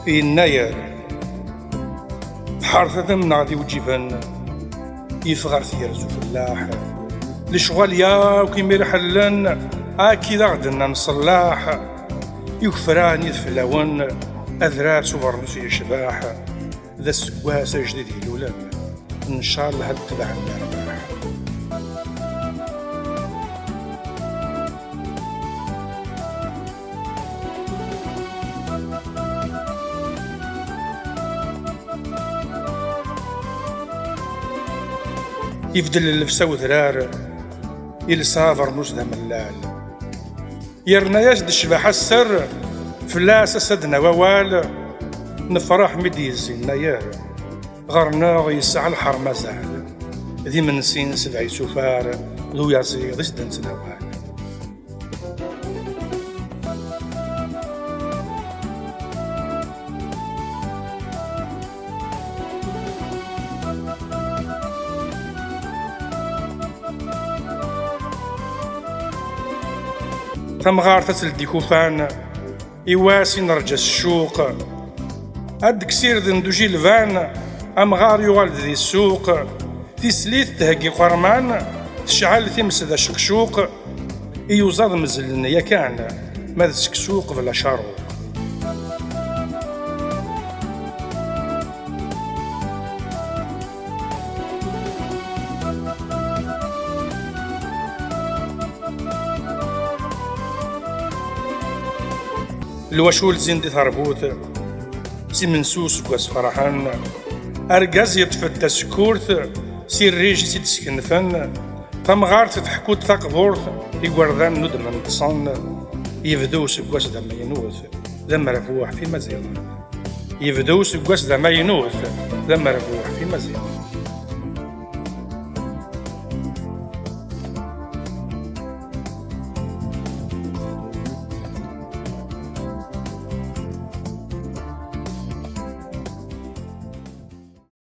يناير حارثة من غادي وجيبان يفغر ثيرزو فلاح لشغال يا وكيمير حلان كذا غدنا نصلاح يكفراني الفلاون أذرار سوبرنوس يشباح ذا السواس جديد يلولان إن شاء الله هاد تبع الأرباح. يفدل اللفسة وذرار يلصافر نوس ذا ملال يرنا يزد الشباح السر فلاس سدنا ووال نفرح مدي الزناير غرنا يسعى الحر مازال ذي من سين سبعي سفار ذو يزيد سدن سنوال. تمغار تسلدي كوفان يواسي نرجس الشوق هاد كسير دندوجي الفان امغار يغال ذي السوق في سليت تهقي قرمان تشعل ثمس ذا شكشوق يوزاد مزلن يا كان ماذا سكسوق بلا شاروق. الوشول زين دي ثربوت سي منسوس كواس فرحان أرقاز يتفتى سكورت سي الريجي سي تسكنفن تمغار تتحكوت تقبورت يقوردان ندم نتصن يفدو سكواس ذا ما ينوث ذا مرفوح في مزيان يفدو سكواس ذا ما ينوث ذا مرفوح في مزيان.